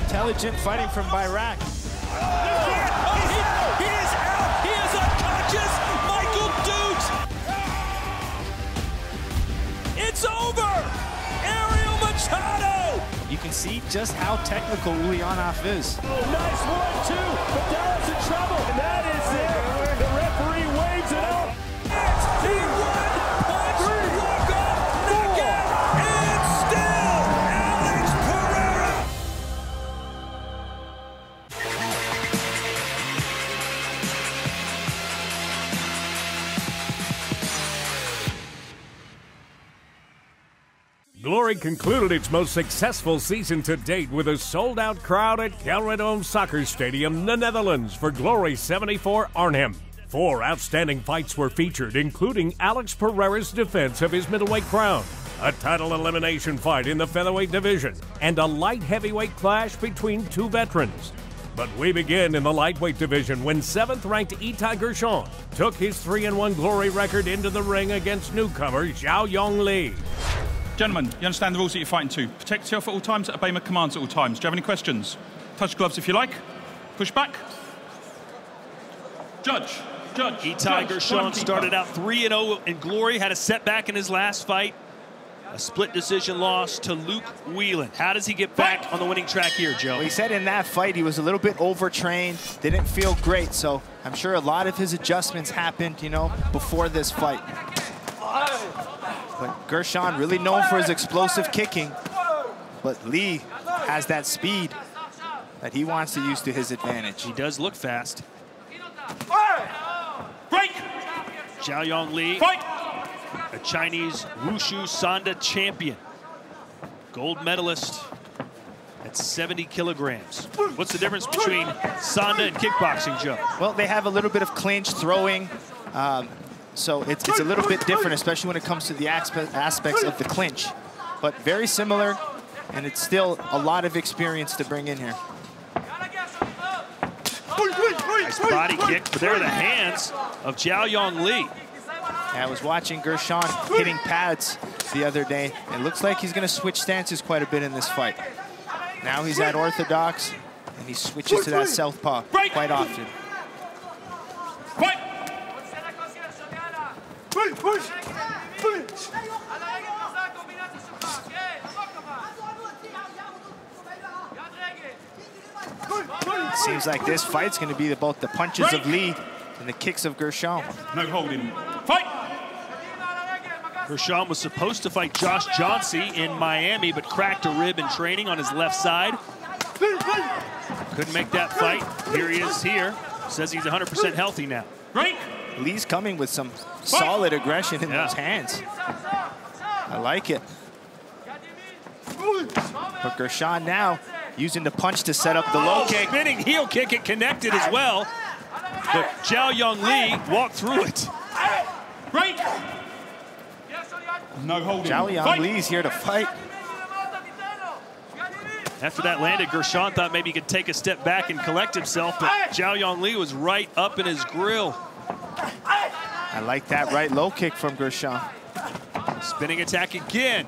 Intelligent fighting from Bayrak. He is out! He is unconscious! Michael Dukes! It's over! Ariel Machado! You can see just how technical Ulyanov is. Nice 1-2, but Dallas in trouble, and that is it. The referee waves it up. It's the one-punch walk-off knockout, and still Alex Ferreira. Glory concluded its most successful season to date with a sold-out crowd at Gelredome Soccer Stadium, the Netherlands, for Glory 74 Arnhem. 4 outstanding fights were featured, including Alex Pereira's defense of his middleweight crown, a title elimination fight in the featherweight division, and a light heavyweight clash between 2 veterans. But we begin in the lightweight division when 7th-ranked Itai Gershon took his 3-1 Glory record into the ring against newcomer Zhao Yong Lee. Gentlemen, you understand the rules that you're fighting to. Protect yourself at all times, obey my commands at all times. Do you have any questions? Touch gloves if you like. Push back. Judge. Itai Gershon started out 3-0 in Glory, had a setback in his last fight. A split decision loss to Luke Whelan. How does he get back on the winning track here, Joe? Well, he said in that fight he was a little bit overtrained, didn't feel great, so I'm sure a lot of his adjustments happened, you know, before this fight. But Gershon really known for his explosive kicking, but Lee has that speed that he wants to use to his advantage. He does look fast. Break! Zhao Yong Lee, Fight! a Chinese Wushu Sanda champion, gold medalist at 70 kilograms. What's the difference between Sanda and kickboxing, Joe? Well, they have a little bit of clinch, throwing, so it's a little bit different, especially when it comes to the aspects of the clinch. But very similar, and it's still a lot of experience to bring in here. Nice body kick, but there are the hands of Zhao Yong Lee. I was watching Gershon hitting pads the other day. It looks like he's going to switch stances quite a bit in this fight. Now he's at orthodox, and he switches to that southpaw quite often. It seems like this fight's going to be both the punches of Lee and the kicks of Gershon. No holding. Fight! Gershon was supposed to fight Josh Johnsey in Miami, but cracked a rib in training on his left side. Couldn't make that fight. Here he is here. Says he's 100% healthy now. Break! Lee's coming with some solid aggression in those hands. I like it. But Gershon now using the punch to set up the low kick. Spinning heel kick, it connected as well. But Zhao Yong Lee walked through it. Break! No holding. Zhao Yong Lee's here to fight. After that landed, Gershon thought maybe he could take a step back and collect himself, but Zhao Yong Lee was right up in his grill. I like that right low kick from Gershon. Spinning attack again.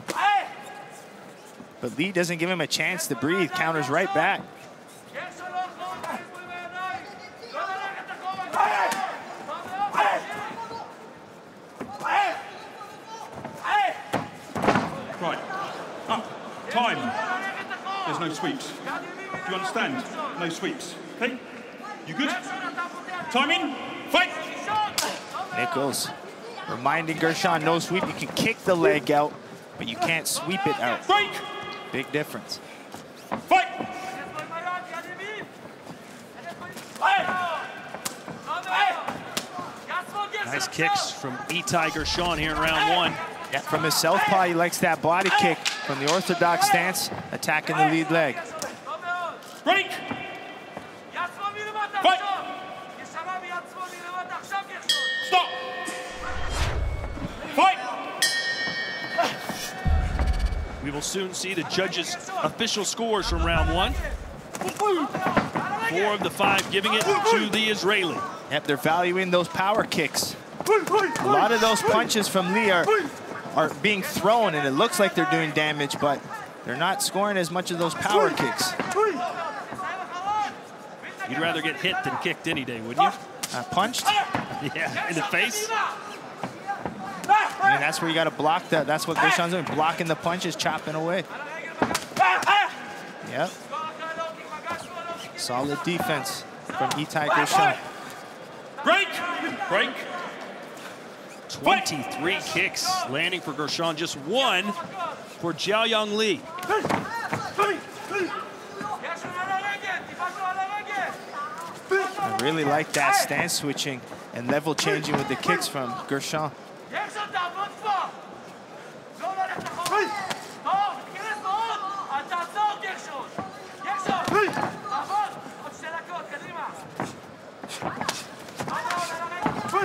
But Lee doesn't give him a chance to breathe, counters right back. Right. Up. Time. There's no sweeps. Do you understand? No sweeps. Okay? You good? Timing. Fight! Nichols reminding Gershon, no sweep. You can kick the leg out, but you can't sweep it out. Break! Big difference. Fight! Nice kicks from Itai Gershon here in round 1. Yeah, from his southpaw, he likes that body kick from the orthodox stance, attacking the lead leg. Break! Fight! Stop! Fight! We will soon see the judges' official scores from round 1. 4 of the 5 giving it to the Israeli. Yep, they're valuing those power kicks. A lot of those punches from Lee are being thrown, and it looks like they're doing damage, but they're not scoring as much of those power kicks. You'd rather get hit than kicked any day, wouldn't you? Punched? Yeah, in the face. I mean, that's where you got to block that. That's what Gershon's doing, blocking the punches, chopping away. Yep. Solid defense from Itai Gershon. Break! Break! 23 kicks landing for Gershon, just one for Jiaoyang Li. I really like that stance switching and level changing with the kicks from Gershon.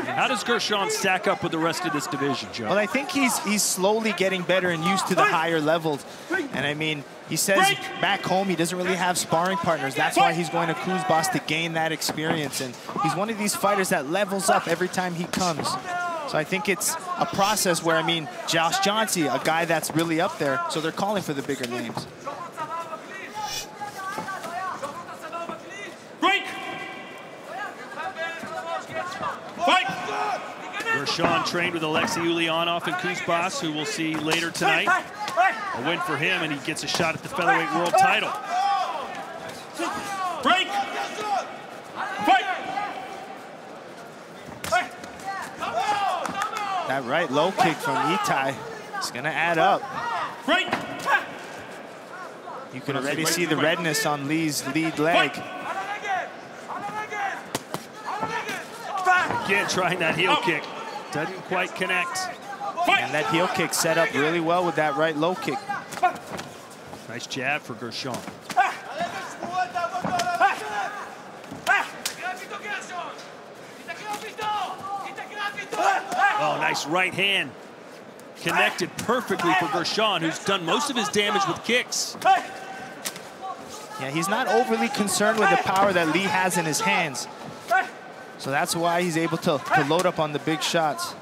How does Gershon stack up with the rest of this division, Joe? Well, I think he's slowly getting better and used to the higher levels. And I mean, he says back home he doesn't really have sparring partners. That's why he's going to Kuzbas to gain that experience. And he's one of these fighters that levels up every time he comes. So I think it's a process where, I mean, Josh Johnson, a guy that's really up there, so they're calling for the bigger names. Gershon trained with Alexei Ulyanov in Kuzbas, who we'll see later tonight. A win for him, and he gets a shot at the featherweight world title. Break! Fight! That right low kick from Itai is going to add up. Break! You can already see the redness on Lee's lead leg. Again, trying that heel kick. Doesn't quite connect. And that heel kick set up really well with that right low kick. Nice jab for Gershon. Oh, nice right hand. Connected perfectly for Gershon, who's done most of his damage with kicks. Yeah, he's not overly concerned with the power that Lee has in his hands. So that's why he's able to load up on the big shots.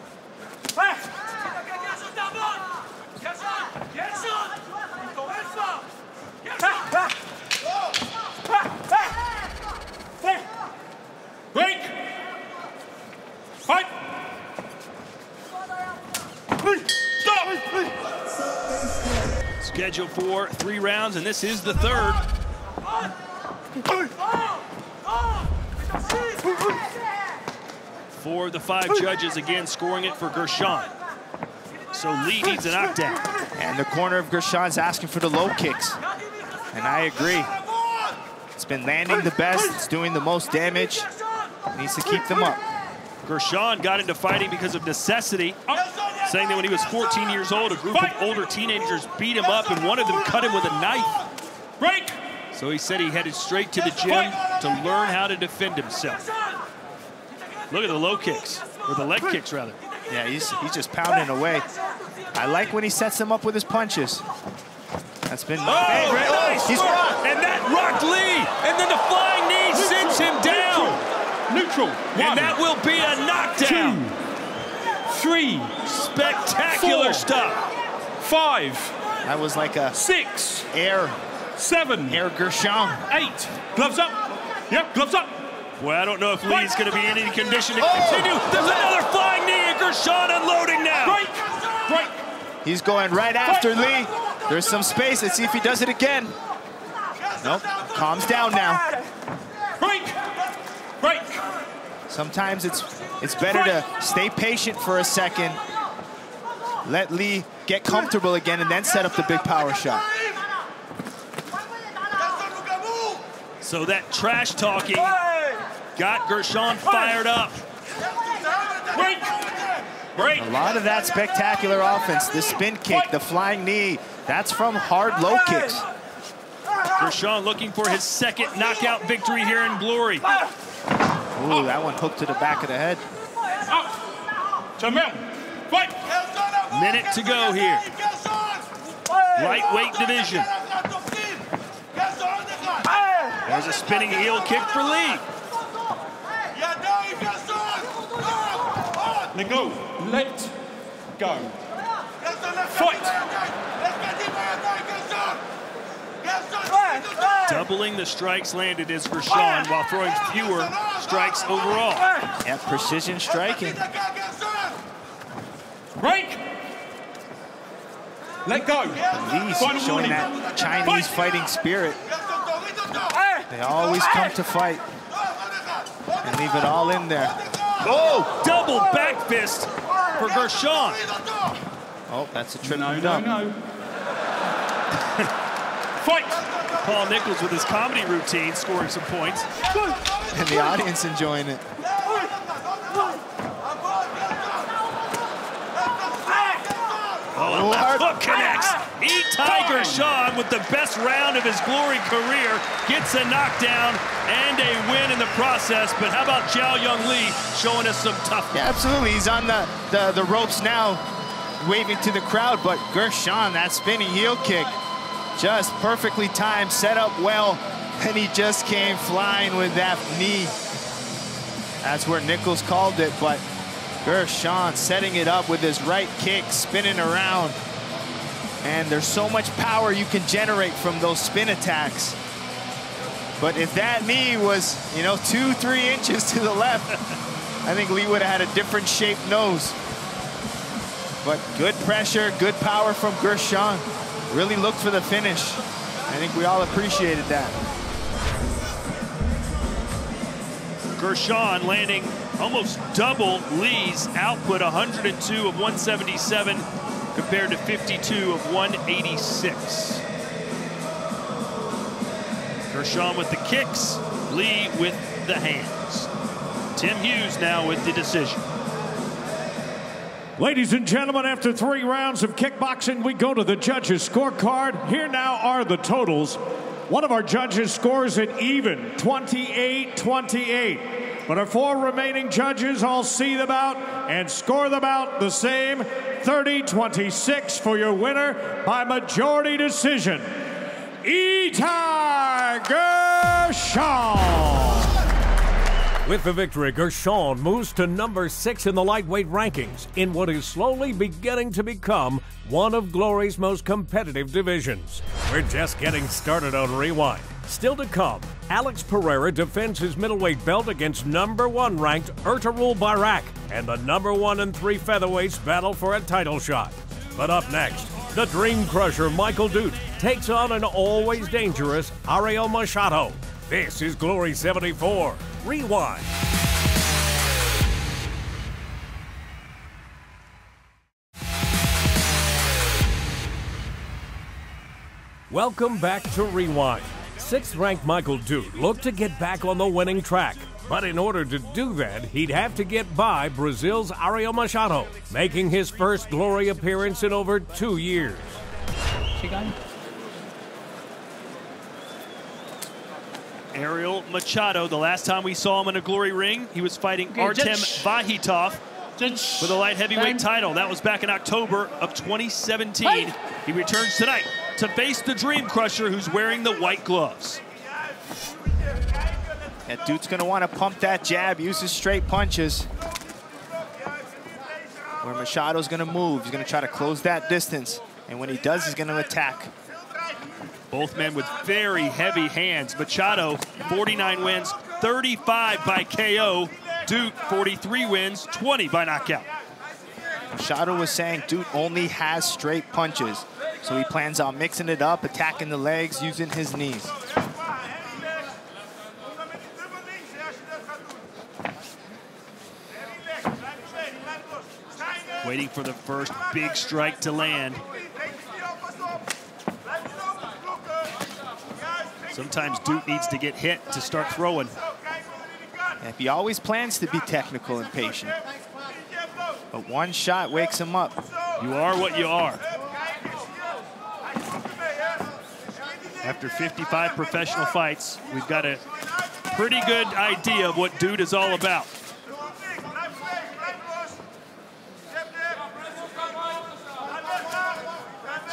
Break! Fight! Stop! Scheduled for 3 rounds, and this is the 3rd. For the 5 judges, again scoring it for Gershon. So Lee needs a knockdown. And the corner of Gershon's asking for the low kicks. And I agree. It's been landing the best. It's doing the most damage. Needs to keep them up. Gershon got into fighting because of necessity, saying that when he was 14 years old, a group of older teenagers beat him up and one of them cut him with a knife. Break! So he said he headed straight to the gym to learn how to defend himself. Look at the low kicks, or the leg kicks rather. Yeah, he's just pounding away. I like when he sets them up with his punches. That's been my favorite. Nice. He's rocked. And that rocked Lee, and then the flying knee sends him down. Neutral. And that will be a knockdown. 2, 3, spectacular 4, stuff. 5. That was like a 6. air 7. Air Gershon. 8. Gloves up. Yep, gloves up. Well, I don't know if Lee's going to be in any condition to continue. There's another flying knee, and Gershon unloading now. Break. Break. He's going right after Lee. There's some space. Let's see if he does it again. Nope. Calms down now. Break. Break. Sometimes it's better to stay patient for a second. Let Lee get comfortable again and then set up the big power shot. So that trash talking got Gershon fired up. Break. Break. A lot of that spectacular offense, the spin kick, the flying knee, that's from hard low kicks. Gershon looking for his 2nd knockout victory here in Glory. Ooh, that one hooked to the back of the head. Fight. Minute to go here. Lightweight division. There's a spinning heel kick for Lee. Let go. Let go. Fight. Doubling the strikes landed is for Sean while throwing fewer strikes overall. Yeah, precision striking. Break. Let go. Lee's showing that Chinese fighting spirit. They always come to fight and leave it all in there. Oh, double back fist for Gershon. Oh, that's a triple No, dump. no, no. Fight. Paul Nichols with his comedy routine scoring some points. And the audience enjoying it. Oh, left hook connects. E-Ty Gershon with the best round of his Glory career gets a knockdown and a win in the process. But how about Jiao Young Lee showing us some toughness? Yeah, absolutely. He's on the ropes now, waving to the crowd. But Gershon, that spinning heel kick, just perfectly timed, set up well, and he just came flying with that knee. That's where Nichols called it, but Gershon setting it up with his right kick, spinning around. And there's so much power you can generate from those spin attacks. But if that knee was, 2-3 inches to the left, I think Lee would have had a different shaped nose. But good pressure, good power from Gershon. Really looked for the finish. I think we all appreciated that. Gershon landing almost double Lee's output, 102 of 177 compared to 52 of 186. Gershon with the kicks, Lee with the hands. Tim Hughes now with the decision. Ladies and gentlemen, after 3 rounds of kickboxing, we go to the judges' scorecard. Here now are the totals. One of our judges scores it even, 28-28. But our 4 remaining judges all see them out and score them out the same, 30-26 for your winner by majority decision, E-Ty Gershon. With the victory, Gershon moves to number 6 in the lightweight rankings in what is slowly beginning to become one of Glory's most competitive divisions. We're just getting started on Rewind. Still to come, Alex Ferreira defends his middleweight belt against number 1 ranked Ertugrul Bayrak, and the number 1 and 3 featherweights battle for a title shot. But up next, the Dream Crusher Michael Dute takes on an always dangerous Ariel Machado. This is Glory 74. Rewind. Welcome back to Rewind. 6th-ranked Michael Dute looked to get back on the winning track. But in order to do that, he'd have to get by Brazil's Ariel Machado, making his first Glory appearance in over 2 years. Ariel Machado, the last time we saw him in a Glory ring, he was fighting Artem Vahitov for the light heavyweight title. That was back in October of 2017. He returns tonight to face the Dream Crusher, who's wearing the white gloves. That Dute's gonna want to pump that jab, use his straight punches. Where Machado's gonna move, he's gonna try to close that distance. And when he does, he's gonna attack. Both men with very heavy hands. Machado, 49 wins, 35 by KO. Dute, 43 wins, 20 by knockout. Machado was saying Dute only has straight punches. So he plans on mixing it up, attacking the legs, using his knees. Waiting for the first big strike to land. Sometimes Dute needs to get hit to start throwing. And he always plans to be technical and patient. But one shot wakes him up. You are what you are. After 55 professional fights, we've got a pretty good idea of what Dute is all about.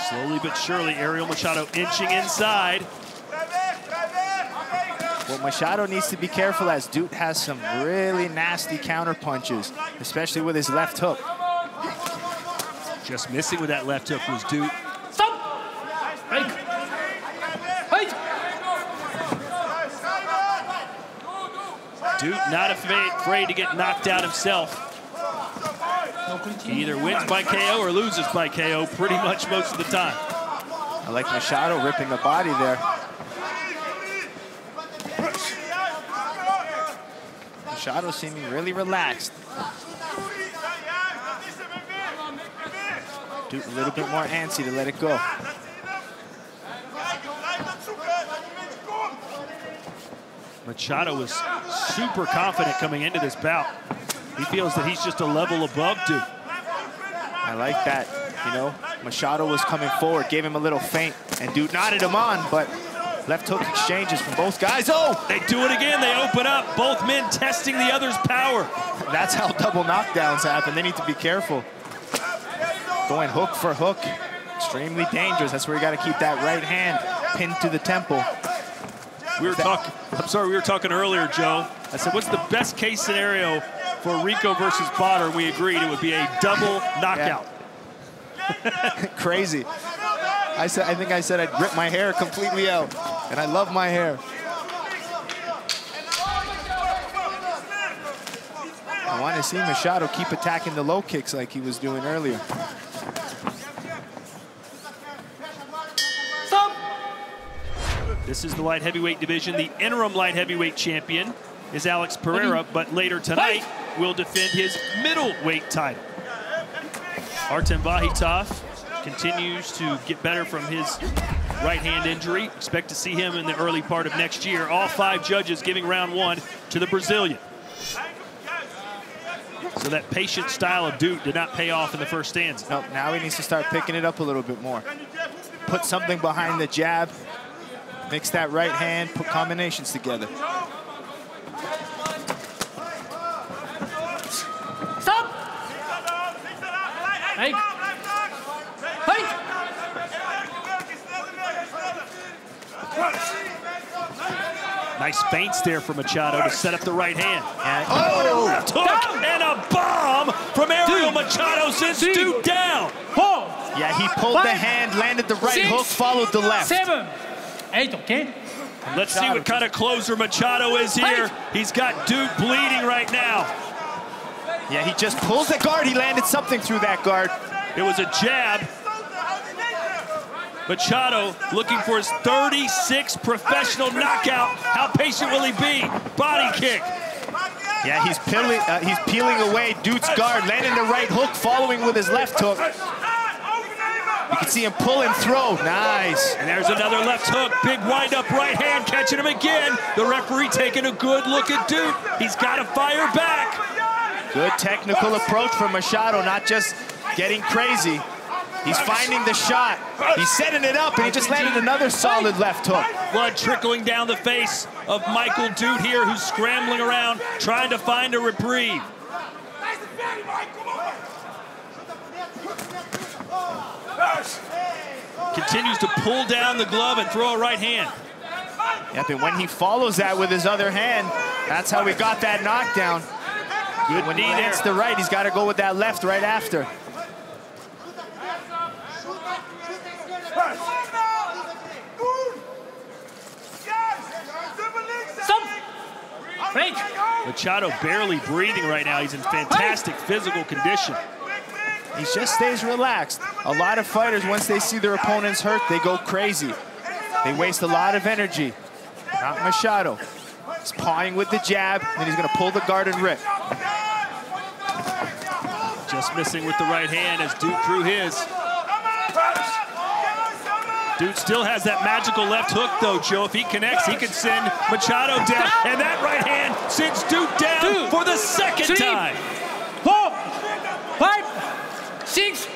Slowly but surely, Ariel Machado inching inside. What Machado needs to be careful as Dute has some really nasty counter punches, especially with his left hook. Just missing with that left hook was Dute. Duke not afraid to get knocked out himself. He either wins by KO or loses by KO pretty much most of the time. I like Machado ripping the body there. Machado seeming really relaxed. Duke a little bit more antsy to let it go. Machado was super confident coming into this bout. He feels that he's just a level above Duke. I like that. You know, Machado was coming forward, gave him a little feint, and Duke nodded him on, but left hook exchanges from both guys. Oh! They do it again. They open up. Both men testing the other's power. That's how double knockdowns happen. They need to be careful. Going hook for hook. Extremely dangerous. That's where you got to keep that right hand pinned to the temple. We were talking earlier, Joe. I said, what's the best case scenario for Rico versus Potter? We agreed it would be a double knockout. Yeah. Crazy. I think I said I'd rip my hair completely out, and I love my hair. I want to see Machado keep attacking the low kicks like he was doing earlier. This is the light heavyweight division. The interim light heavyweight champion is Alex Ferreira, but later tonight will defend his middleweight title. ARNHEM Vahitov continues to get better from his right hand injury. Expect to see him in the early part of next year. All 5 judges giving round 1 to the Brazilian. So that patient style of Duke did not pay off in the first stanza. Nope, now he needs to start picking it up a little bit more. Put something behind the jab. Mix that right hand, put combinations together. Stop! Hey! Hey! Nice feints there for Machado to set up the right hand. Oh! Left hook and a bomb from Ariel Machado sends Duke down. Yeah, he pulled the hand, landed the right hook, followed the left. 7, 8, okay? Let's see what kind of closer Machado is here. He's got Duke bleeding right now. Yeah, he just pulls the guard. He landed something through that guard. It was a jab. Machado looking for his 36th professional knockout. How patient will he be? Body kick. Yeah, he's peeling away Duke's guard, landing the right hook, following with his left hook. You can see him pull and throw. Nice. And there's another left hook. Big wind-up right hand, catching him again. The referee taking a good look at Duke. He's got to fire back. Good technical approach from Machado, not just getting crazy. He's finding the shot. He's setting it up, and he just landed another solid left hook. Blood trickling down the face of Michael Duke here, who's scrambling around, trying to find a reprieve. Continues to pull down the glove and throw a right hand. Yep, and when he follows that with his other hand, that's how we got that knockdown. Good when knee he lands there. the right, he's got to go with that left right after. Break! Machado barely breathing right now. He's in fantastic physical condition. He just stays relaxed. A lot of fighters, once they see their opponents hurt, they go crazy. They waste a lot of energy. Not Machado. He's pawing with the jab, then he's going to pull the guard and rip. Just missing with the right hand as Duke drew his. Duke still has that magical left hook, though, Joe. If he connects, he could send Machado down. And that right hand sends Duke down for the second time. 4, 5, 6,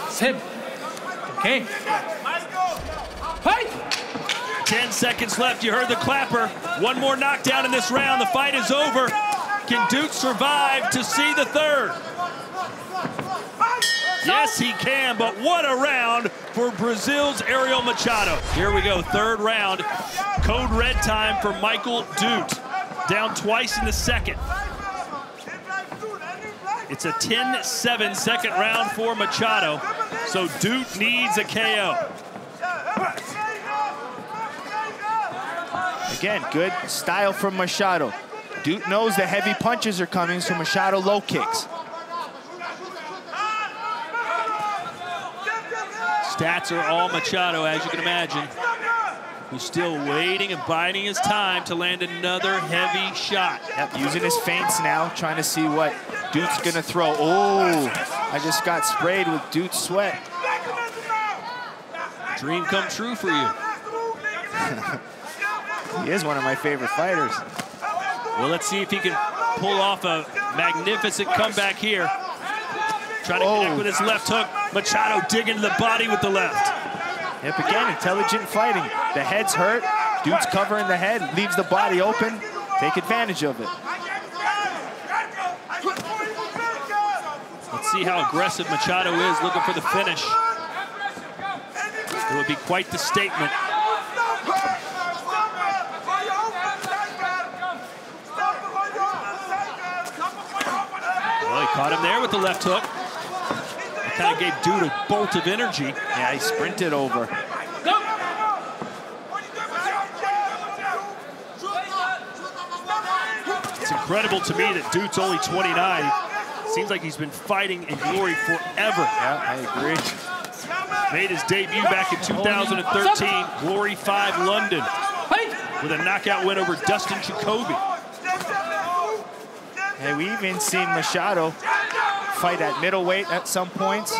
7. Okay. Fight! 10 seconds left. You heard the clapper. One more knockdown in this round. The fight is over. Can Duke survive to see the third? Yes, he can, but what a round for Brazil's Ariel Machado. Here we go, third round. Code red time for Michael Duke. Down twice in the second. It's a 10-7 second round for Machado, so Duke needs a KO. Again, good style from Machado. Duke knows the heavy punches are coming, so Machado low kicks. Stats are all Machado, as you can imagine, who's still waiting and biding his time to land another heavy shot. Yep, using his feints now, trying to see what Duke's gonna throw. Oh, I just got sprayed with Duke's sweat. Dream come true for you. He is one of my favorite fighters. Well, let's see if he can pull off a magnificent comeback here. Trying to connect with his left hook. Machado digging into the body with the left. Yep, again, intelligent fighting. The head's hurt. Duke's covering the head, leaves the body open. Take advantage of it. Let's see how aggressive Machado is, looking for the finish. It would be quite the statement. Well, he caught him there with the left hook. It kind of gave Dude a bolt of energy. Yeah, he sprinted over. It's incredible to me that Dude's only 29. Seems like he's been fighting in glory forever. Yeah, I agree. Made his debut back in 2013, Glory 5 London, with a knockout win over Dustin Jacoby. Hey, we even seen Machado fight at middleweight at some points.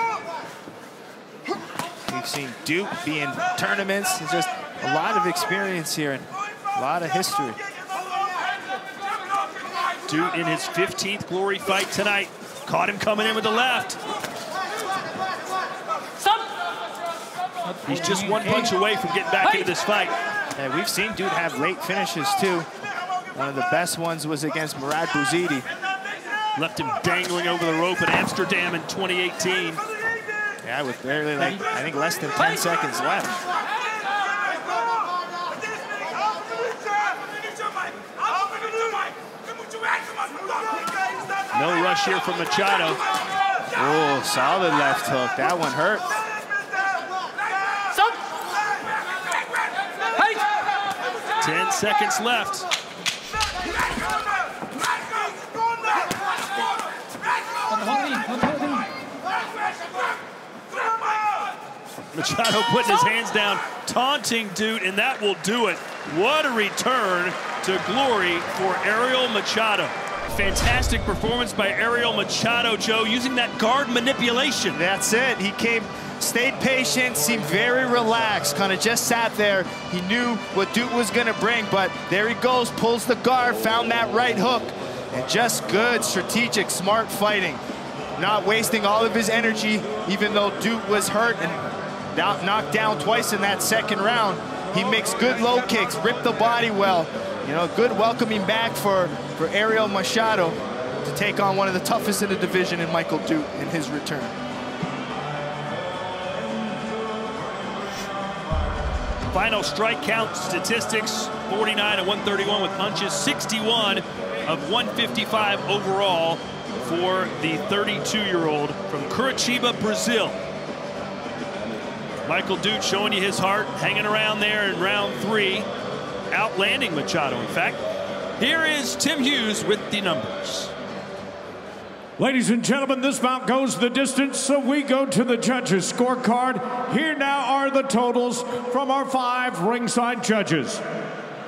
We've seen Duke be in tournaments. It's just a lot of experience here and a lot of history. Duke in his 15th Glory fight tonight. Caught him coming in with the left. He's just one punch away from getting back into this fight. Yeah, we've seen Dude have late finishes too. One of the best ones was against Murad Bouzidi. Left him dangling over the rope in Amsterdam in 2018. Yeah, with barely, like, I think less than 10 seconds left. No rush here from Machado. Oh, solid left hook. That one hurt. 10 seconds left. Machado putting his hands down, taunting Dude, and that will do it. What a return to glory for Ariel Machado. Fantastic performance by Ariel Machado, Joe, using that guard manipulation. That's it. He stayed patient, seemed very relaxed, kind of just sat there. He knew what Duke was going to bring, but there he goes, pulls the guard, found that right hook, and just good, strategic, smart fighting. Not wasting all of his energy, even though Duke was hurt and knocked down twice in that second round. He makes good low kicks, ripped the body well. You know, good welcoming back for Ariel Machado to take on one of the toughest in the division in Michael Duke in his return. Final strike count statistics, 49 of 131 with punches, 61 of 155 overall for the 32-year-old from Curitiba, Brazil. Michael Duke showing you his heart, hanging around there in round 3, outlanding Machado, in fact. Here is Tim Hughes with the numbers. Ladies and gentlemen, this bout goes the distance, so we go to the judges' scorecard. Here now are the totals from our 5 ringside judges.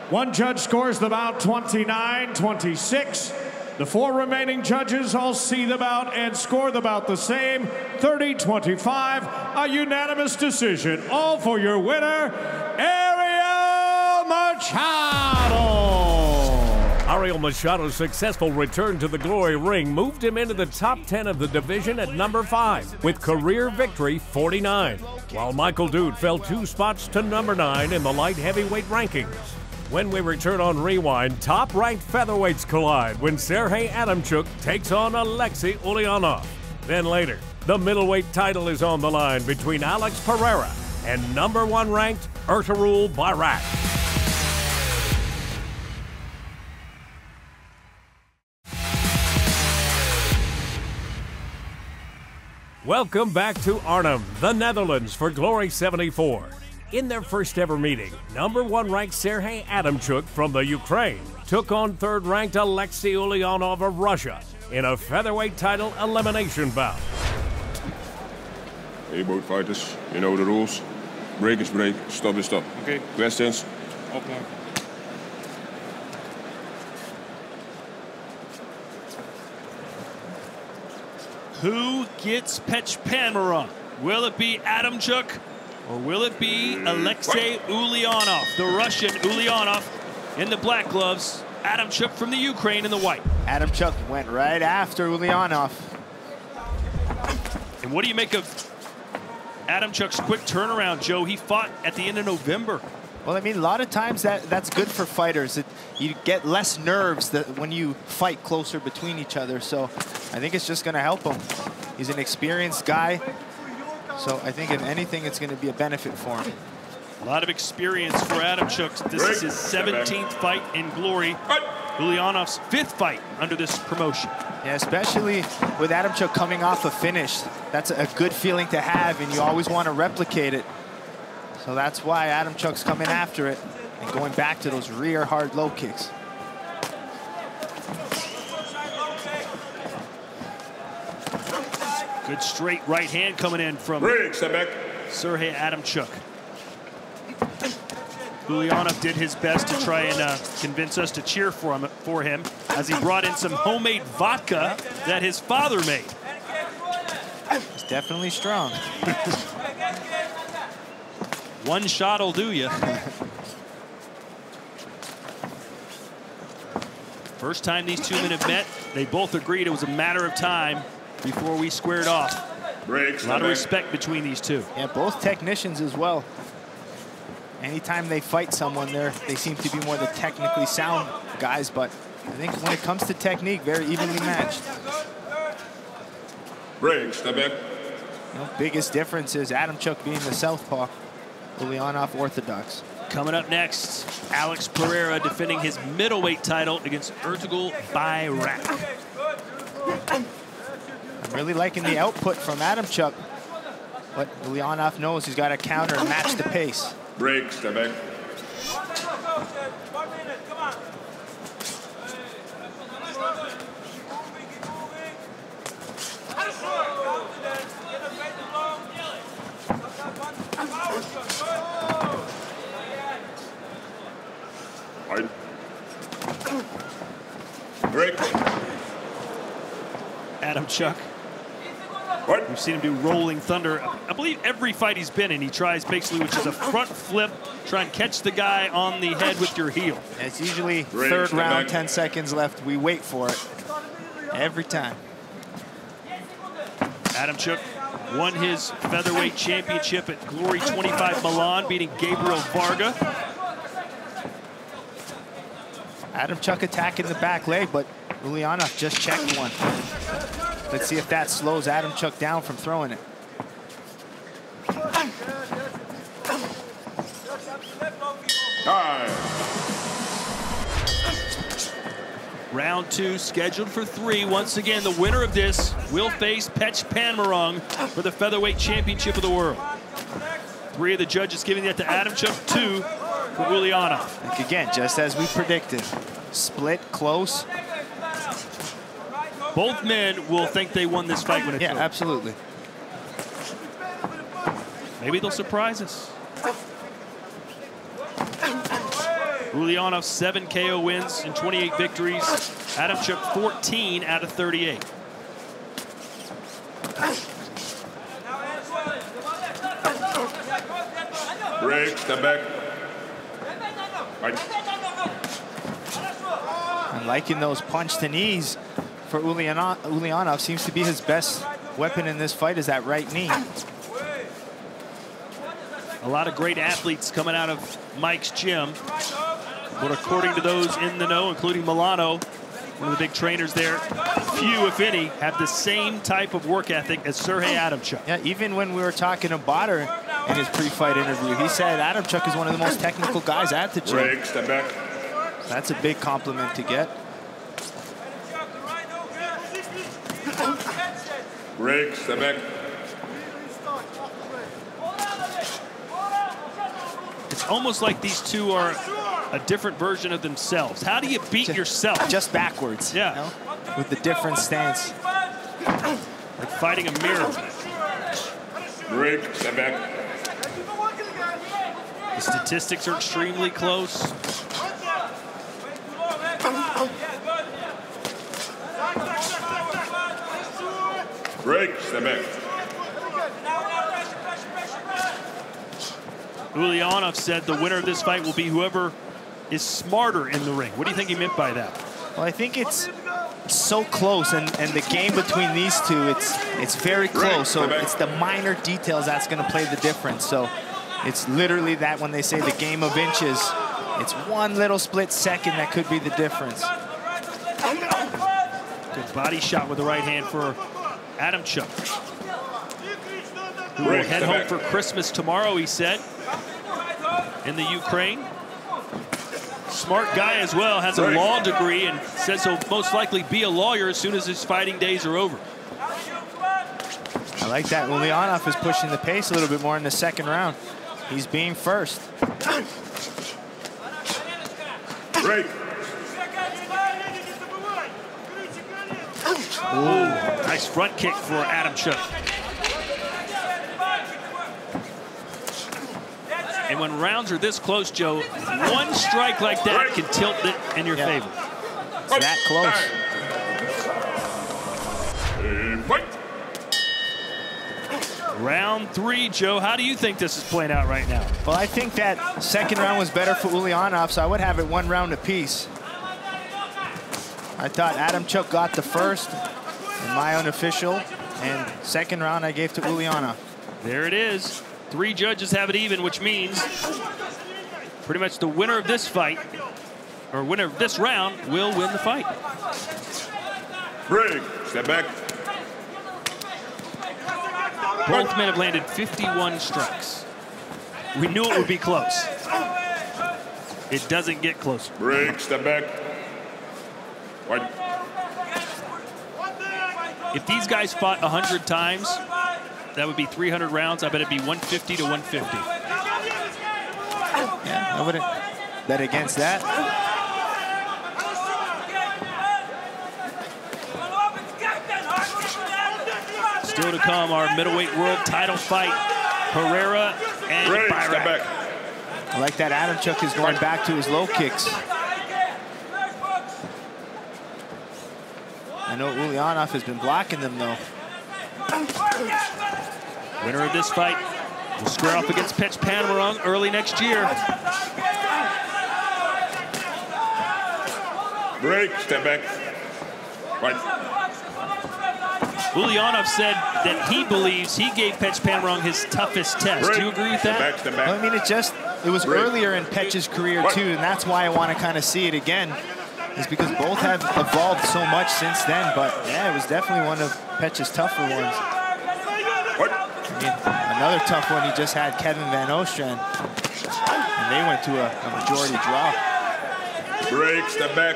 One judge scores the bout 29-26. The 4 remaining judges all see the bout and score the bout the same, 30-25. A unanimous decision, all for your winner, Ariel Machado. Ariel Machado's successful return to the glory ring moved him into the top 10 of the division at number 5 with career victory 49, while Michael Duke fell 2 spots to number 9 in the light heavyweight rankings. When we return on Rewind, top-ranked featherweights collide when Sergey Adamchuk takes on Alexei Ulyanov. Then later, the middleweight title is on the line between Alex Ferreira and number 1 ranked Ertuğrul Bayrak. Welcome back to Arnhem, the Netherlands, for Glory 74. In their first ever meeting, #1 ranked Sergey Adamchuk from the Ukraine took on 3rd ranked Alexei Ulyanov of Russia in a featherweight title elimination bout. Hey, both fighters, you know the rules. Break is break, stop is stop. Okay. Questions? Okay. Who gets Pechpanmarong? Will it be Adamchuk or will it be Alexei Ulyanov? The Russian Ulyanov in the black gloves, Adamchuk from the Ukraine in the white. Adamchuk went right after Ulyanov. And what do you make of Adamchuk's quick turnaround, Joe? He fought at the end of November. Well, I mean, a lot of times that's good for fighters. You get less nerves when you fight closer between each other. So I think it's just going to help him. He's an experienced guy. So I think if anything, it's going to be a benefit for him. A lot of experience for Adamchuk. This is his 17th fight in Glory. Ulyanov's 5th fight under this promotion. Yeah, especially with Adamchuk coming off a finish. That's a good feeling to have, and you always want to replicate it. So that's why Adamchuk's coming after it and going back to those rear hard low kicks. Good straight right hand coming in from Sergey Adamchuk. Ulyanov did his best to try and convince us to cheer for him as he brought in some homemade vodka that his father made. It's definitely strong. One shot'll do you. First time these two men have met, they both agreed it was a matter of time before we squared off. Breaks. A lot of respect between these two. Yeah, both technicians as well. Anytime they fight someone, they seem to be more the technically sound guys, but I think when it comes to technique, very evenly matched. Break, step back. You know, biggest difference is Adamchuk being the southpaw, Ulyanov orthodox. Coming up next, Alex Ferreira defending his middleweight title against Ertuğrul Bayrak. I'm really liking the output from Adamchuk, but Ulyanov knows he's got to counter and match the pace. Break, step back. Right. Break. Adamchuk. What? We've seen him do rolling thunder. I believe every fight he's been in, he tries basically, which is a front flip, try and catch the guy on the head with your heel. It's usually third round, 10 seconds left. We wait for it every time. Adamchuk won his featherweight championship at Glory 25 Milan, beating Gabriel Varga. Adamchuk attacking the back leg, but Ulyanov just checked one. Let's see if that slows Adamchuk down from throwing it. Time. Round 2 scheduled for 3. Once again, the winner of this will face Pechpanmarong for the featherweight championship of the world. 3 of the judges giving that to Adamchuk, 2 for Ulyanov. Like again, just as we predicted. Split, close. Both men will think they won this fight when it's over. Absolutely. Maybe they'll surprise us. Ulyanov 7 KO wins and 28 victories. Adamchuk 14 out of 38. Break, step back. Right. I'm liking those punch to knees for Ulyanov. Ulyanov seems to be his best weapon in this fight, is that right knee. A lot of great athletes coming out of Mike's gym. But according to those in the know, including Milano, one of the big trainers there, few, if any, have the same type of work ethic as Sergey Adamchuk. Yeah, even when we were talking to Botter in his pre-fight interview, he said Adamchuk is one of the most technical guys at the gym. Break, step back. That's a big compliment to get. Break, step back. almost like these two are a different version of themselves. How do you beat yourself? Just backwards. Yeah. You know? With the different stance. Like fighting a mirror. Break, step back. The statistics are extremely close. Break, step back. Ulyanov said the winner of this fight will be whoever is smarter in the ring. What do you think he meant by that? Well, I think it's so close, and the game between these two, it's very close. So it's the minor details that's going to play the difference. So it's literally that when they say the game of inches, it's one little split second that could be the difference. Good body shot with the right hand for Adamchuk, who will head home for Christmas tomorrow, he said, in the Ukraine. Smart guy as well, has a law degree and says he'll most likely be a lawyer as soon as his fighting days are over. I like that. Ulyanov is pushing the pace a little bit more in the second round. He's being first. Break. Ooh, nice front kick for Adamchuk. And when rounds are this close, Joe, one strike like that can tilt it in your favor. It's that close. Round 3, Joe. How do you think this is playing out right now? Well, I think that second round was better for Ulyanov, so I would have it 1 round apiece. I thought Adamchuk got the first in my unofficial, and second round I gave to Ulyanov. There it is. 3 judges have it even, which means pretty much the winner of this fight, or winner of this round, will win the fight. Break, step back. Both men have landed 51 strikes. We knew it would be close. It doesn't get closer. Break, step back. White. If these guys fought 100 times, that would be 300 rounds. I bet it'd be 150 to 150. Yeah, I wouldn't bet against that. Still to come, our middleweight world title fight. Ferreira and Bayrak. I like that Adamchuk is going back to his low kicks. I know Ulyanov has been blocking them, though. Winner of this fight will square off against Pech Panwarong early next year. Break, step back. White. Ulyanov said that he believes he gave Pech Panwarong his toughest test. Do you agree with that? Step back. Well, I mean, it was earlier in Pech's career, too, and that's why I want to kind of see it again, is because both have evolved so much since then. But, yeah, it was definitely one of Pech's tougher ones. I mean, another tough one, he just had Kevin Van Oostran, and they went to a majority draw. Break, step back.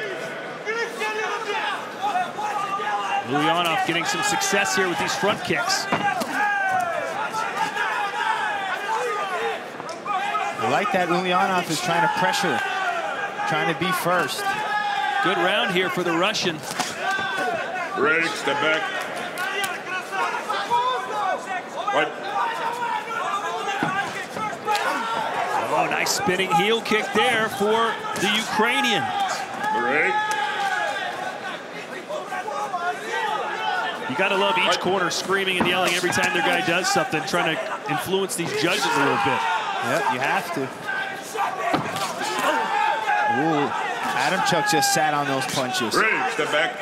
Ulyanov getting some success here with these front kicks. I like that Ulyanov is trying to pressure, trying to be first. Good round here for the Russian. Break, step back. White. Oh, nice spinning heel kick there for the Ukrainian. Break. You got to love each corner screaming and yelling every time their guy does something, trying to influence these judges a little bit. Yep, you have to. Ooh, Adamchuk just sat on those punches. Break, step back.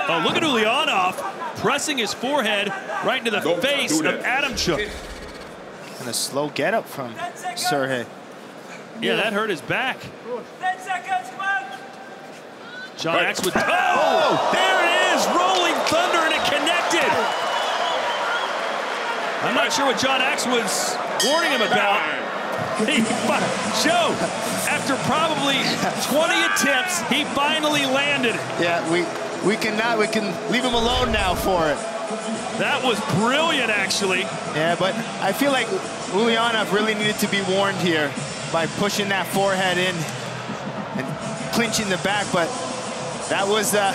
Oh, look at Ulyanov pressing his forehead right into the face of Adamchuk. And a slow get up from Sergey. Yeah, that hurt his back. 10 seconds, come on. John Axe with, oh, there it is, rolling thunder, and it connected. I'm not sure what John Axe was warning him about. Joe, after probably 20 attempts, he finally landed it. Yeah, we can leave him alone now for it. That was brilliant, actually. Yeah, but I feel like Ulyanov really needed to be warned here. by pushing that forehead in and clinching the back, but that was the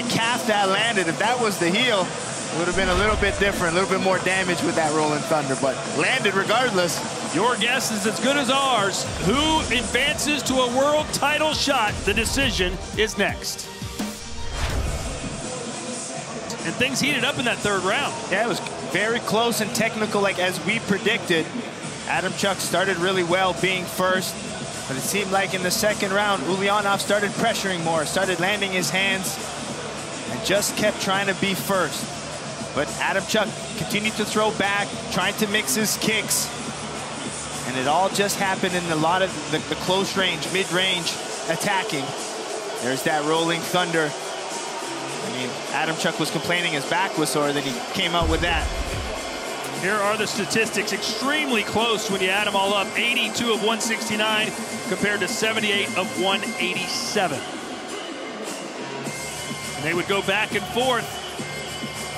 calf that landed. If that was the heel, it would have been a little bit different, a little bit more damage with that Rolling Thunder, but landed regardless. Your guess is as good as ours. Who advances to a world title shot? The decision is next. And things heated up in that third round. Yeah, it was very close and technical, like as we predicted. Adamchuk started really well being first, but it seemed like in the second round, Ulyanov started pressuring more, started landing his hands, and just kept trying to be first. But Adamchuk continued to throw back, trying to mix his kicks, and it all just happened in a lot of the close range, mid-range attacking. There's that Rolling Thunder. I mean, Adamchuk was complaining his back was sore, then he came out with that. Here are the statistics, extremely close when you add them all up. 82 of 169 compared to 78 of 187. And they would go back and forth.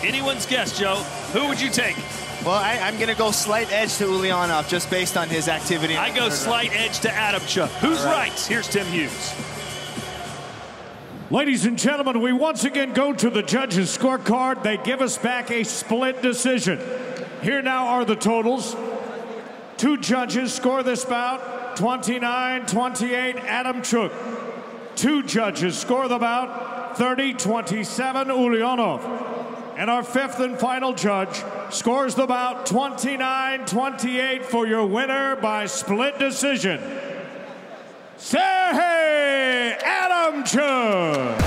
Anyone's guess, Joe. Who would you take? Well, I'm going to go slight edge to Ulyanov just based on his activity. I go slight edge to Adamchuk. Who's right? Here's Tim Hughes. Ladies and gentlemen, we once again go to the judges' scorecard. They give us back a split decision. Here now are the totals. 2 judges score this bout, 29-28 Adamchuk. 2 judges score the bout, 30-27 Ulyanov. And our 5th and final judge scores the bout 29-28 for your winner by split decision, Sergey Adamchuk.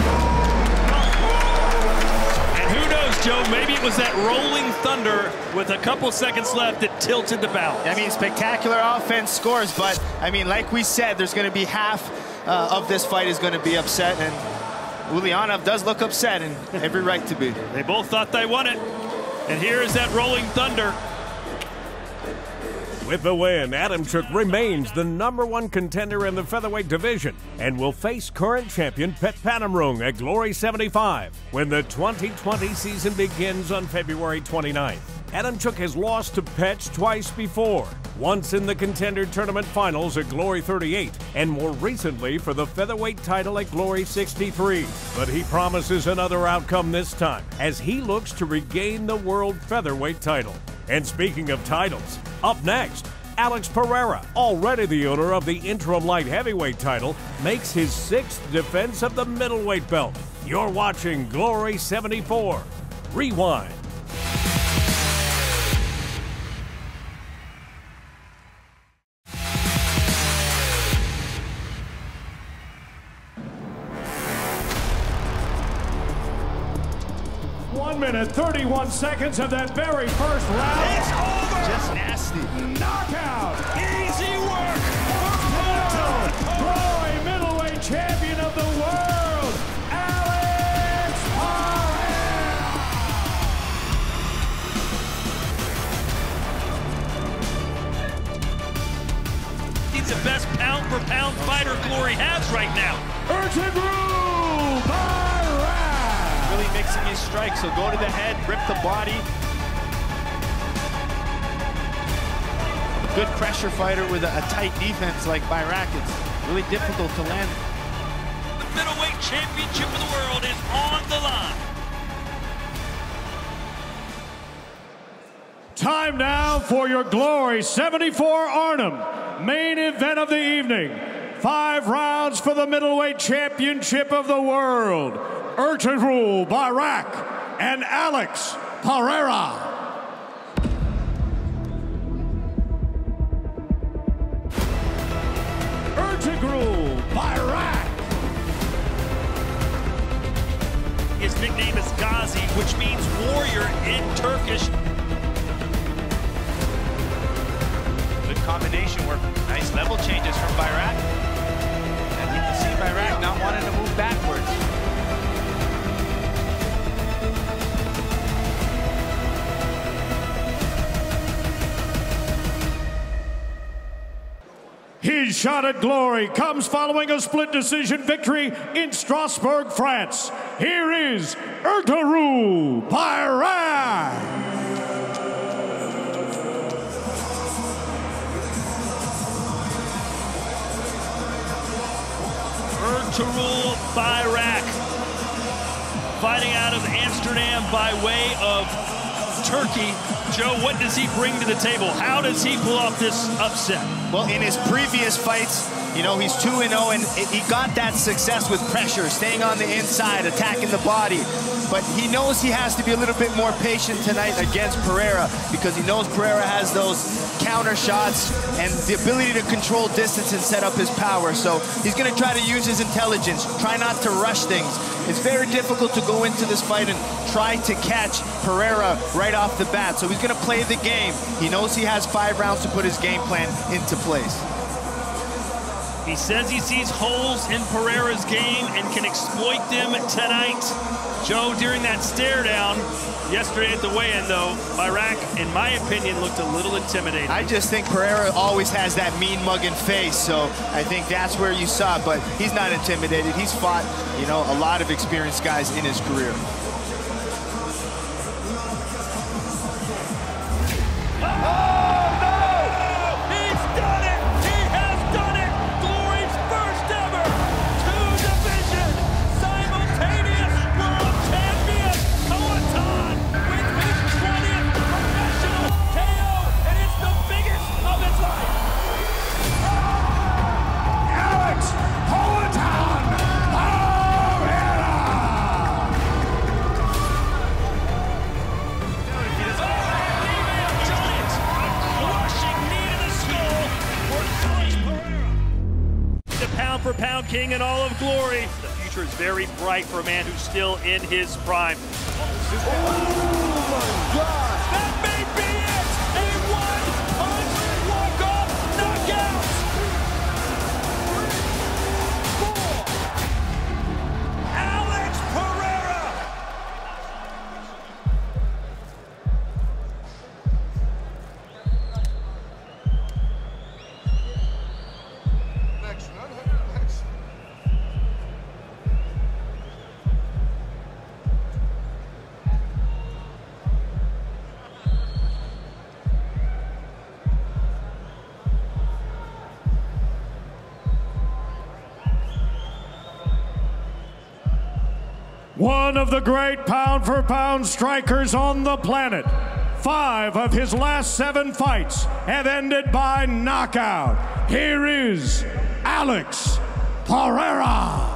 And who knows, Joe, maybe it was that Rolling Thunder with a couple seconds left that tilted the balance. I mean, spectacular offense scores, but I mean, like we said, there's going to be half of this fight is going to be upset, and Ulyanov does look upset, and every right to be. They both thought they won it. And here is that Rolling Thunder. With the win, Adamchuk remains the #1 contender in the featherweight division and will face current champion Pet Panamrung at Glory 75 when the 2020 season begins on February 29th. Adamchuk has lost to Petch twice before, once in the contender tournament finals at Glory 38 and more recently for the featherweight title at Glory 63. But he promises another outcome this time as he looks to regain the world featherweight title. And speaking of titles, up next, Alex Ferreira, already the owner of the interim light heavyweight title, makes his 6th defense of the middleweight belt. You're watching Glory 74. Rewind. Minute 31 seconds of that very first round. It's over. Just nasty. Knockout. Easy work. Glory middleweight champion of the world, Alex Ferreira. He's the best pound-for-pound fighter Glory has right now. Really mixing his strikes, so go to the head, rip the body. A good pressure fighter with a tight defense like Bayrak. It's really difficult to land. The middleweight championship of the world is on the line. Time now for your Glory 74 ARNHEM main event of the evening. 5 rounds for the middleweight championship of the world. Ertugrul Bayrak and Alex Ferreira. Ertugrul Bayrak. His nickname is Gazi, which means warrior in Turkish. Good combination work. Nice level changes from Bayrak. And you can see Bayrak not wanting to move backwards. His shot at glory comes following a split decision victory in Strasbourg, France. Here is Ertugrul Bayrak. Ertuğrul Bayrak, fighting out of Amsterdam by way of Turkey. Joe, what does he bring to the table? How does he pull off this upset? Well, in his previous fights, you know, he's 2-0, and he got that success with pressure, staying on the inside, attacking the body. But he knows he has to be a little bit more patient tonight against Ferreira, because he knows Ferreira has those counter shots and the ability to control distance and set up his power. So he's going to try to use his intelligence, try not to rush things. It's very difficult to go into this fight and try to catch Ferreira right off the bat. So he's going to play the game. He knows he has 5 rounds to put his game plan into place. He says he sees holes in Ferreira's game and can exploit them tonight. Joe, during that stare down yesterday at the weigh-in, though, Bayrak, in my opinion, looked a little intimidating. I just think Ferreira always has that mean-mugging face, so I think that's where you saw it, but he's not intimidated. He's fought, you know, a lot of experienced guys in his career. Pound king in all of glory. The future is very bright for a man who's still in his prime. Oh my God! That may be it! A one-punch walk-off knockout! 4. Alex Ferreira! One of the great pound-for-pound strikers on the planet. 5 of his last 7 fights have ended by knockout. Here is Alex Ferreira.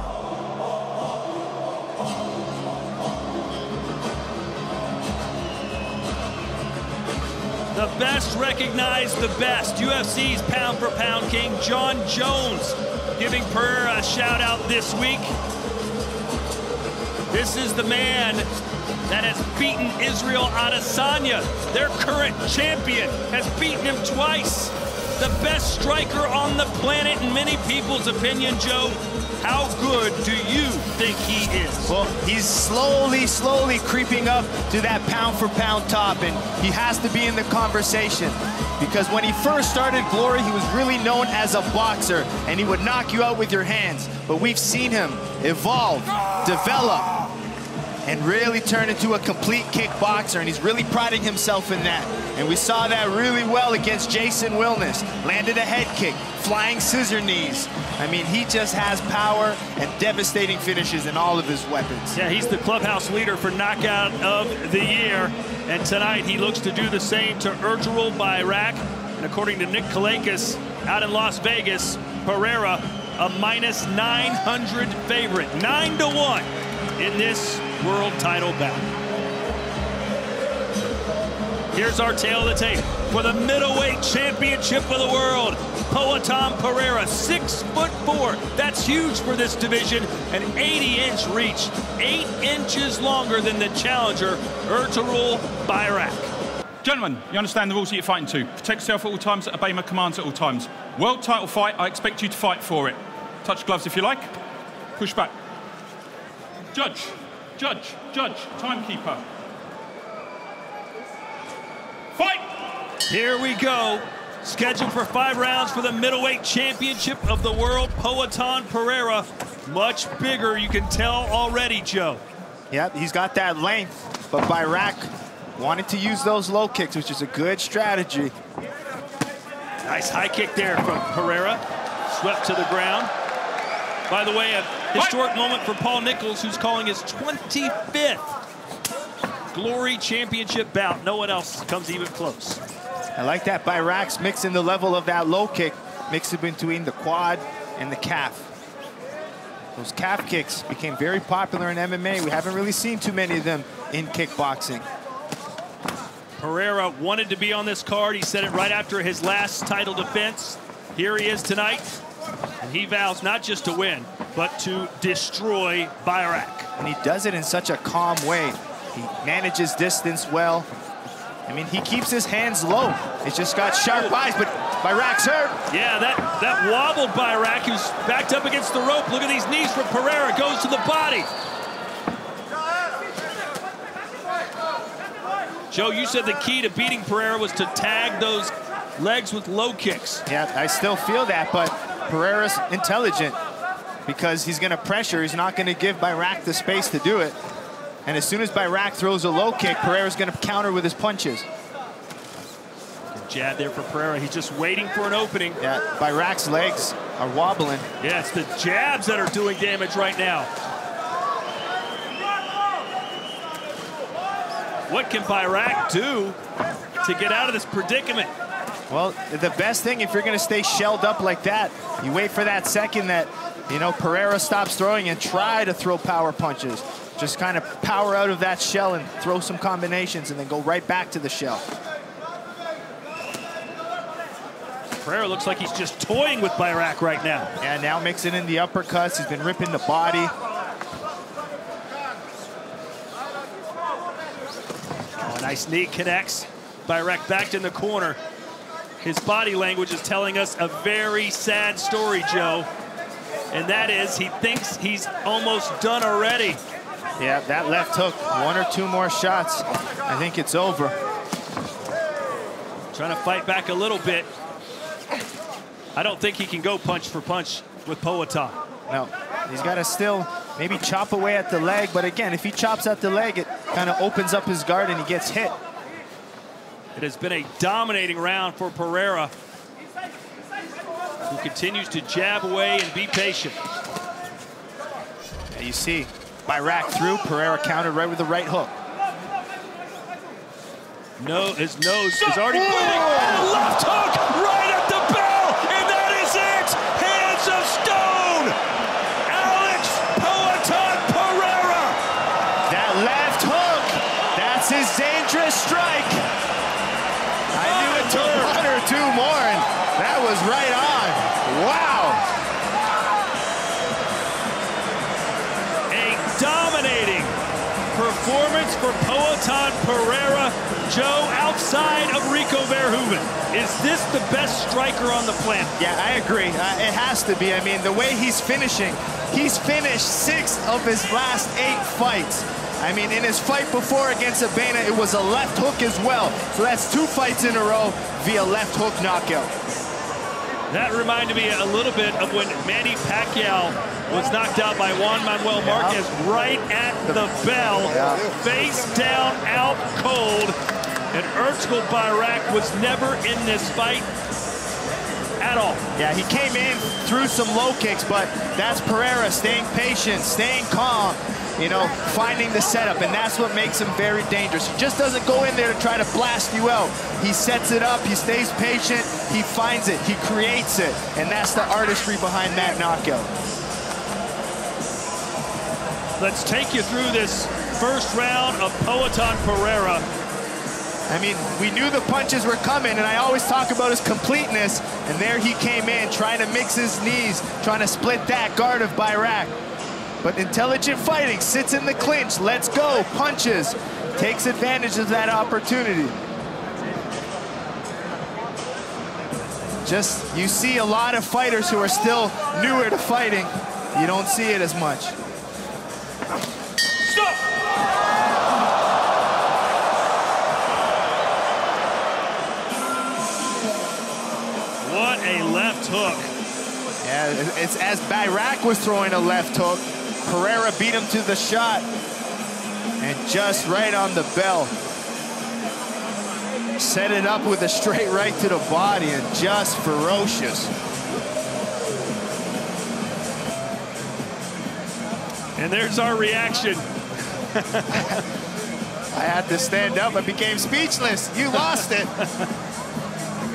The best recognize the best. UFC's pound-for-pound king, John Jones, giving Ferreira a shout-out this week. This is the man that has beaten Israel Adesanya. Their current champion has beaten him twice. The best striker on the planet in many people's opinion, Joe. How good do you think he is? Well, he's slowly creeping up to that pound-for-pound top, and he has to be in the conversation. Because when he first started Glory, he was really known as a boxer, and he would knock you out with your hands. But we've seen him evolve, develop, and really turn into a complete kickboxer, and he's really priding himself in that. And we saw that really well against Jason Wilness. Landed a head kick, flying scissor knees. I mean, he just has power and devastating finishes in all of his weapons. Yeah, he's the clubhouse leader for knockout of the year. And tonight he looks to do the same to Ertuğrul Bayrak. And according to Nick Kalakis out in Las Vegas, Ferreira a -900 favorite, 9-1 in this world title bout. Here's our tale of the tape for the middleweight championship of the world. Poatan Ferreira, 6'4". That's huge for this division. An 80-inch reach, 8 inches longer than the challenger, Ertuğrul Bayrak. Gentlemen, you understand the rules that you're fighting to. Protect yourself at all times, obey my commands at all times. World title fight, I expect you to fight for it. Touch gloves if you like. Push back. Judge, judge, judge, timekeeper. Fight! Here we go. Scheduled for 5 rounds for the middleweight championship of the world. Poatan Ferreira, much bigger, you can tell already, Joe. Yep, he's got that length, but Bayrak wanted to use those low kicks, which is a good strategy. Nice high kick there from Ferreira. Swept to the ground. By the way, a historic moment for Paul Nichols, who's calling his 25th Glory Championship bout. No one else comes even close. I like that Bayrak's mixing the level of that low kick, mixing between the quad and the calf. Those calf kicks became very popular in MMA. We haven't really seen too many of them in kickboxing. Ferreira wanted to be on this card. He said it right after his last title defense. Here he is tonight, and he vows not just to win, but to destroy Bayrak. And he does it in such a calm way. He manages distance well. I mean, he keeps his hands low. He's just got sharp eyes, but Bayrak's hurt. Yeah, that wobbled Bayrak, who's backed up against the rope. Look at these knees from Ferreira, goes to the body. Joe, you said the key to beating Ferreira was to tag those legs with low kicks. Yeah, I still feel that, but Ferreira's intelligent because he's going to pressure. He's not going to give Bayrak the space to do it. And as soon as Bayrak throws a low kick, Ferreira's going to counter with his punches. Good jab there for Ferreira. He's just waiting for an opening. Yeah, Bayrak's legs are wobbling. Yeah, it's the jabs that are doing damage right now. What can Bayrak do to get out of this predicament? Well, the best thing, if you're going to stay shelled up like that, you wait for that second that, you know, Ferreira stops throwing and try to throw power punches. Just kind of power out of that shell and throw some combinations and then go right back to the shell. Ferreira looks like he's just toying with Bayrak right now. Yeah, now mixing in the uppercuts. He's been ripping the body. Oh, nice knee connects. Bayrak backed in the corner. His body language is telling us a very sad story, Joe. And that is, he thinks he's almost done already. Yeah, that left hook, 1 or 2 more shots. I think it's over. Trying to fight back a little bit. I don't think he can go punch for punch with Poatan. No, he's got to still maybe chop away at the leg. But again, if he chops at the leg, it kind of opens up his guard and he gets hit. It has been a dominating round for Ferreira, who continues to jab away and be patient. Yeah, you see, Bayrak through, Ferreira countered right with the right hook. No, his nose is already bleeding. And a left hook right at the bell, and that is it. Hands of stone. Alex Poatan Ferreira. That left hook, that's his dangerous strike. I knew it took 1 or 2 more, and that was right on. Wow. A dominating performance for Poatan Ferreira. Joe, outside of Rico Verhoeven, is this the best striker on the planet? Yeah, I agree. It has to be. I mean, the way he's finishing, he's finished 6 of his last 8 fights. I mean, in his fight before against Abena, it was a left hook as well. So that's 2 fights in a row via left hook knockout. That reminded me a little bit of when Manny Pacquiao was knocked out by Juan Manuel Marquez right at the bell, face down, out cold. And Erzgul Bayrak was never in this fight at all. Yeah, he came in, threw some low kicks, but that's Ferreira staying patient, staying calm, you know, finding the setup, and that's what makes him very dangerous. He just doesn't go in there to try to blast you out. He sets it up, he stays patient, he finds it, he creates it, and that's the artistry behind that knockout. Let's take you through this first round of Poatan Ferreira. I mean, we knew the punches were coming, and I always talk about his completeness, and there he came in, trying to mix his knees, trying to split that guard of Bayrak. But intelligent fighting, sits in the clinch, lets go, punches, takes advantage of that opportunity. Just, you see a lot of fighters who are still newer to fighting. You don't see it as much. Stop! What a left hook. Yeah, it's as Bayrak was throwing a left hook, Ferreira beat him to the shot, and just right on the bell. Set it up with a straight right to the body, and just ferocious. And there's our reaction. I had to stand up. I became speechless. You lost it.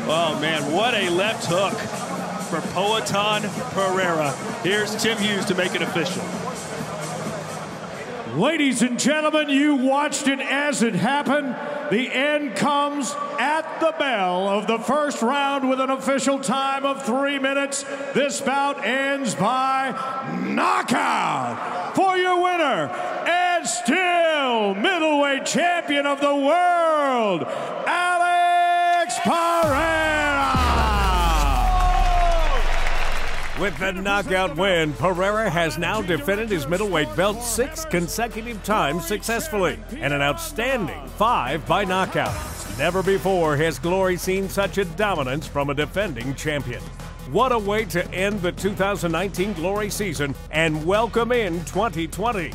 Oh, man, what a left hook for Poatan Ferreira. Here's Tim Hughes to make it official. Ladies and gentlemen, you watched it as it happened. The end comes at the bell of the first round with an official time of 3 minutes. This bout ends by knockout for your winner and still middleweight champion of the world, Alex Ferreira. With the knockout win, Ferreira has now defended his middleweight belt 6 consecutive times successfully, and an outstanding 5 by knockout. Never before has Glory seen such a dominance from a defending champion. What a way to end the 2019 Glory season and welcome in 2020.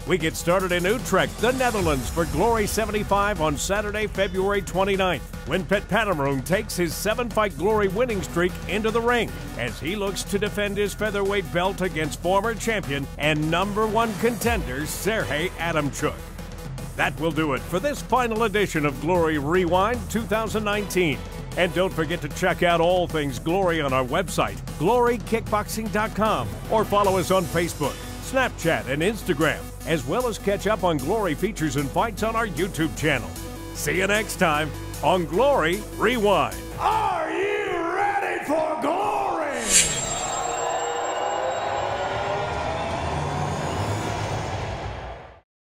We get started in Utrecht, the Netherlands, for Glory 75 on Saturday, February 29th, when Pet Panaroon takes his 7-fight Glory winning streak into the ring as he looks to defend his featherweight belt against former champion and #1 contender Sergey Adamchuk. That will do it for this final edition of Glory Rewind 2019. And don't forget to check out all things Glory on our website, glorykickboxing.com, or follow us on Facebook, Snapchat, and Instagram, as well as catch up on Glory features and fights on our YouTube channel. See you next time on Glory Rewind. Are you ready for glory?